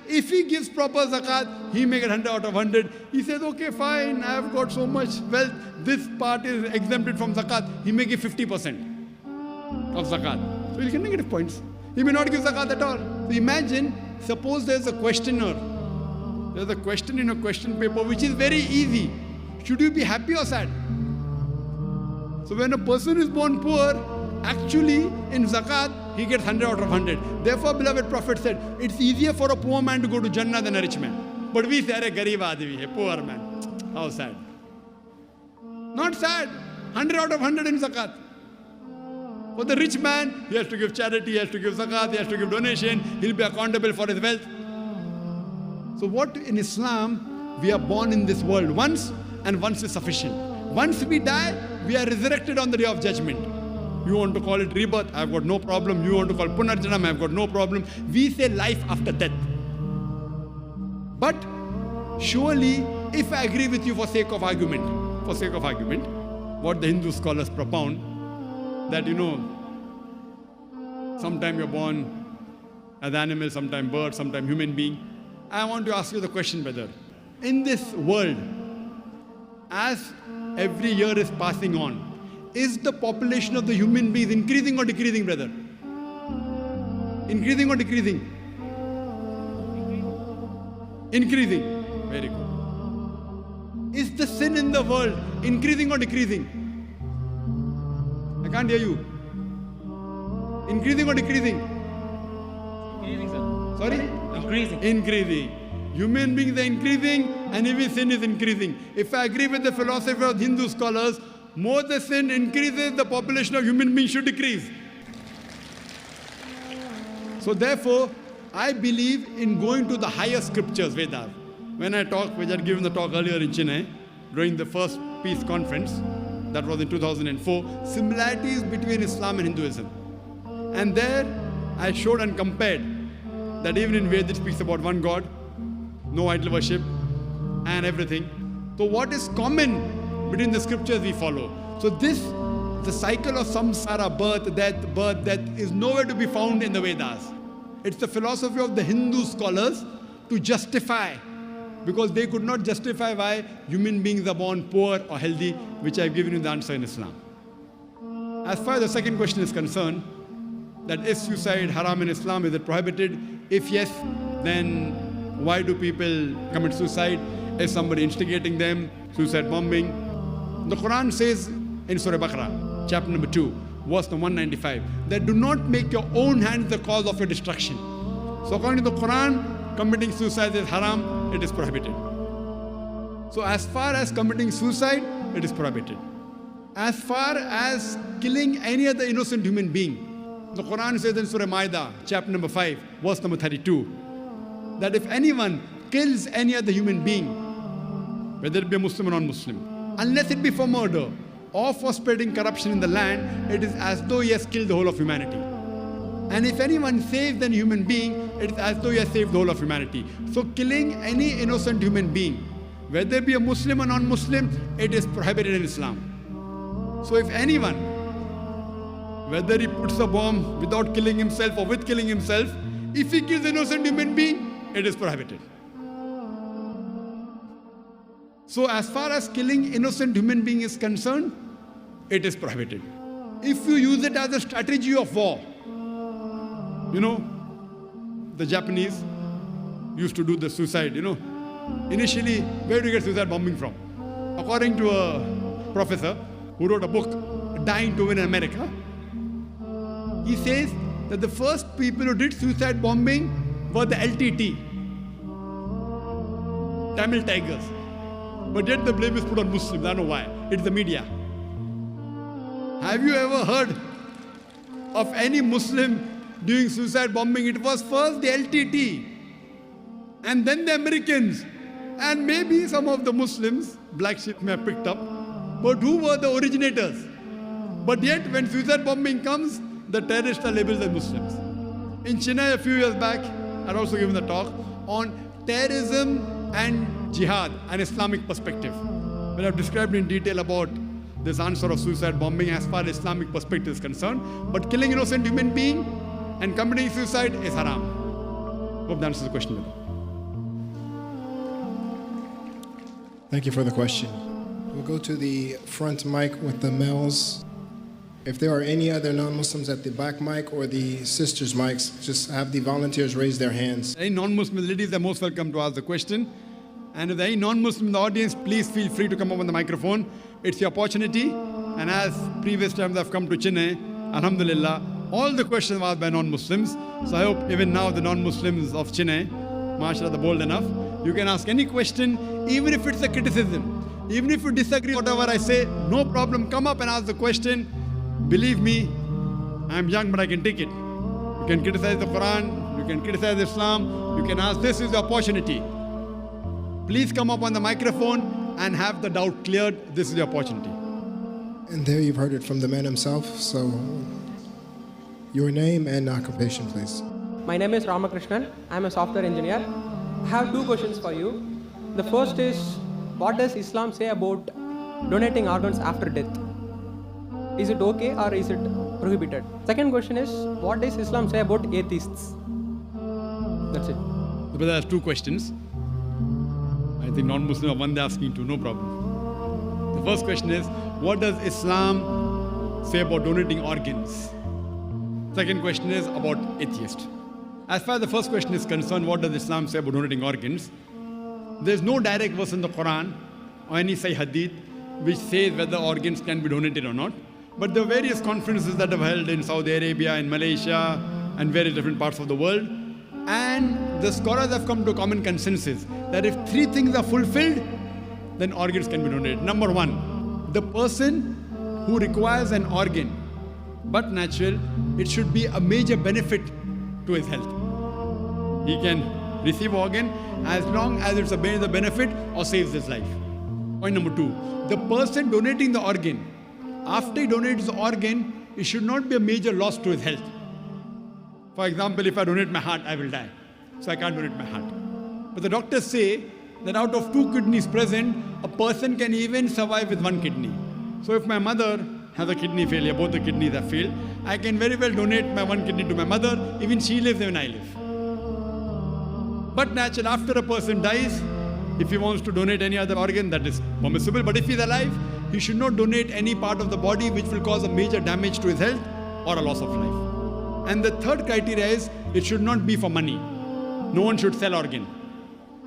if he gives proper zakat, he may get 100 out of 100. He says, okay, fine, I have got so much wealth, this part is exempted from zakat. He may give 50% of zakat. So he'll get negative points. He may not give zakat at all. So imagine, suppose there's a questioner. There's a question in a question paper which is very easy. Should you be happy or sad? So when a person is born poor, actually in zakat, he gets 100 out of 100. Therefore, beloved Prophet said, it's easier for a poor man to go to Jannah than a rich man. But we say, garib aadmi hai, poor man. How sad. Not sad. 100 out of 100 in zakat. For the rich man, he has to give charity, he has to give zakat, he has to give donation, he'll be accountable for his wealth. So what in Islam, we are born in this world once, and once is sufficient. Once we die, we are resurrected on the day of judgment. You want to call it rebirth, I've got no problem. You want to call it punarjanam, I've got no problem. We say life after death. But surely, if I agree with you for sake of argument, what the Hindu scholars propound, that sometime you're born as animal, sometime bird, sometime human being. I want to ask you the question, brother. In this world, as every year is passing on, is the population of the human beings increasing or decreasing, brother? Increasing or decreasing? Increasing. Very good. Is the sin in the world increasing or decreasing? I can't hear you. Increasing or decreasing? Increasing, sir. Sorry? Increasing. Increasing. Human beings are increasing and every sin is increasing. If I agree with the philosophy of Hindu scholars, more the sin increases, the population of human beings should decrease. So therefore, I believe in going to the higher scriptures, Vedas. When I talk, which I had given the talk earlier in Chennai, during the first peace conference, that was in 2004, similarities between Islam and Hinduism. And there, I showed and compared that even in Vedas it speaks about one God, no idol worship, and everything. So what is common between the scriptures we follow? So the cycle of samsara, birth, death, is nowhere to be found in the Vedas. It's the philosophy of the Hindu scholars to justify, because they could not justify why human beings are born poor or healthy, which I've given you the answer in Islam. As far as the second question is concerned, that is suicide haram in Islam, is it prohibited? If yes, then why do people commit suicide? Is somebody instigating them? Suicide bombing? The Quran says in Surah Baqarah, chapter number 2, verse number 195, that do not make your own hands the cause of your destruction. So according to the Quran, committing suicide is haram, it is prohibited. So as far as committing suicide, it is prohibited. As far as killing any other innocent human being, the Quran says in Surah Ma'idah, chapter number 5, verse number 32, that if anyone kills any other human being, whether it be a Muslim or non-Muslim, unless it be for murder or for spreading corruption in the land, it is as though he has killed the whole of humanity. And if anyone saves a human being, it is as though he has saved the whole of humanity. So killing any innocent human being, whether it be a Muslim or non-Muslim, it is prohibited in Islam. So if anyone, whether he puts a bomb without killing himself or with killing himself, if he kills an innocent human being, it is prohibited. So as far as killing innocent human being is concerned, it is prohibited. If you use it as a strategy of war, the Japanese used to do the suicide, Initially, where do you get suicide bombing from? According to a professor who wrote a book, Dying to Win in America, he says that the first people who did suicide bombing were the LTT, Tamil Tigers. But yet the blame is put on Muslims. I don't know why. It's the media. Have you ever heard of any Muslim doing suicide bombing? It was first the LTT and then the Americans. And maybe some of the Muslims, black sheep may have picked up. But who were the originators? But yet when suicide bombing comes, the terrorists are labeled as Muslims. In Chennai a few years back, I'd also given a talk on terrorism and jihad, an Islamic perspective. When I've described in detail about this answer of suicide bombing as far as Islamic perspective is concerned. But killing innocent human being and committing suicide is haram. Hope that answers the question. Thank you for the question. We'll go to the front mic with the males. If there are any other non-Muslims at the back mic or the sisters' mics, just have the volunteers raise their hands. Any non-Muslim ladies are most welcome to ask the question. And if there are any non-Muslim in the audience, please feel free to come up on the microphone. It's your opportunity. And as previous times I've come to Chennai, alhamdulillah, all the questions were asked by non-Muslims. So I hope even now the non-Muslims of Chennai, mashallah, they're bold enough. You can ask any question, even if it's a criticism. Even if you disagree with whatever I say, no problem. Come up and ask the question. Believe me, I'm young, but I can take it. You can criticize the Quran, you can criticize Islam, you can ask. This is the opportunity. Please come up on the microphone and have the doubt cleared. This is the opportunity. And there you've heard it from the man himself. So your name and occupation, please. My name is Ramakrishnan. I'm a software engineer. I have two questions for you. The first is, what does Islam say about donating organs after death? Is it okay or is it prohibited? Second question is, what does Islam say about atheists? That's it. The brother has two questions. I think non-Muslim are one they're asking two, no problem. The first question is, what does Islam say about donating organs? Second question is about atheists. As far as the first question is concerned, what does Islam say about donating organs? There's no direct verse in the Quran or any Sahih Hadith which says whether organs can be donated or not. But there are various conferences that have held in Saudi Arabia, in Malaysia, and various different parts of the world. And the scholars have come to a common consensus that if three things are fulfilled, then organs can be donated. Number one, the person who requires an organ, but natural, it should be a major benefit to his health. He can receive organ as long as it's a major benefit or saves his life. Point number two, the person donating the organ, after he donates the organ, it should not be a major loss to his health. For example, if I donate my heart, I will die. So I can't donate my heart. But the doctors say that out of two kidneys present, a person can even survive with one kidney. So if my mother has a kidney failure, both the kidneys have failed, I can very well donate my one kidney to my mother. Even she lives, even I live. But naturally, after a person dies, if he wants to donate any other organ, that is permissible. But if he's alive, he should not donate any part of the body which will cause a major damage to his health or a loss of life. And the third criteria is, it should not be for money. No one should sell organ.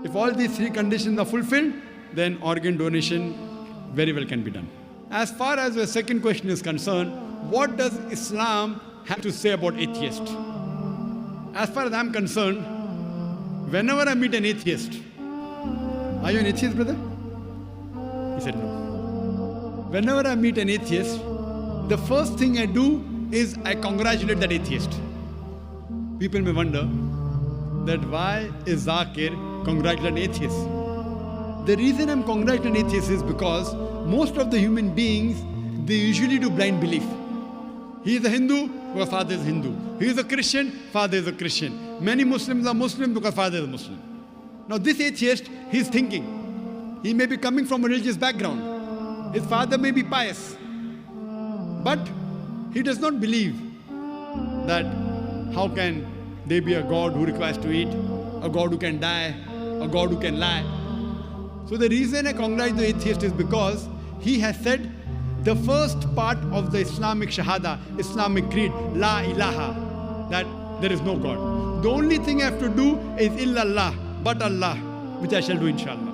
If all these three conditions are fulfilled, then organ donation very well can be done. As far as the second question is concerned, what does Islam have to say about atheists? As far as I'm concerned, whenever I meet an atheist, are you an atheist, brother? He said no. Whenever I meet an atheist, the first thing I do is I congratulate that atheist. People may wonder that why is Zakir congratulating atheists? The reason I'm congratulating atheists is because most of the human beings, they usually do blind belief. He is a Hindu because father is Hindu. He is a Christian, father is a Christian. Many Muslims are Muslim because father is a Muslim. Now this atheist, he's thinking. He may be coming from a religious background. His father may be pious. But he does not believe that how can there be a God who requires to eat, a God who can die, a God who can lie. So the reason I congratulate the atheist is because he has said the first part of the Islamic Shahada, Islamic creed, La ilaha, that there is no God. The only thing I have to do is illallah, but Allah, which I shall do inshallah.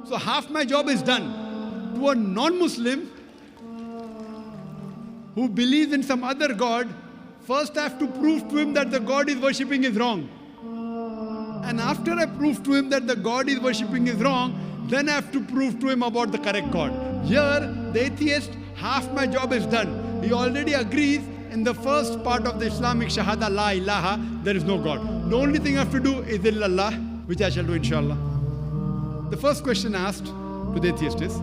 So half my job is done. To a non-Muslim who believes in some other God, first I have to prove to him that the God he's worshipping is wrong. And after I prove to him that the God he's worshipping is wrong, then I have to prove to him about the correct God. Here, the atheist, half my job is done. He already agrees in the first part of the Islamic Shahada, La ilaha, there is no God. The only thing I have to do is illallah, which I shall do inshallah. The first question asked to the atheist is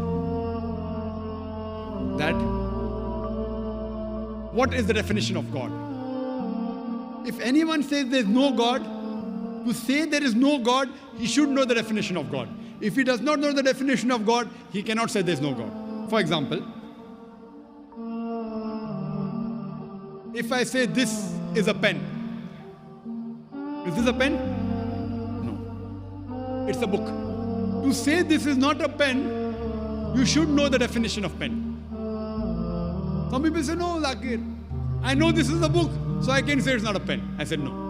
that, what is the definition of God? If anyone says there is no God, to say there is no God, he should know the definition of God. If he does not know the definition of God, he cannot say there is no God. For example, if I say this is a pen, is this a pen? No. It's a book. To say this is not a pen, you should know the definition of pen. Some people say, no, Zakir, I know this is a book, so I can say it's not a pen. I said, no.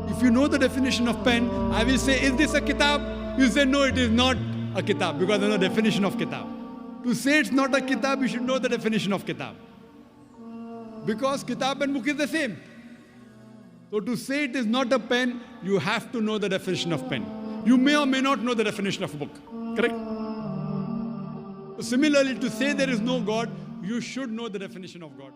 If you know the definition of pen, I will say, is this a kitab? You say, no, it is not a kitab, because there's no definition of kitab. To say it's not a kitab, you should know the definition of kitab. Because kitab and book is the same. So to say it is not a pen, you have to know the definition of pen. You may or may not know the definition of a book. Correct? Similarly, to say there is no God, you should know the definition of God.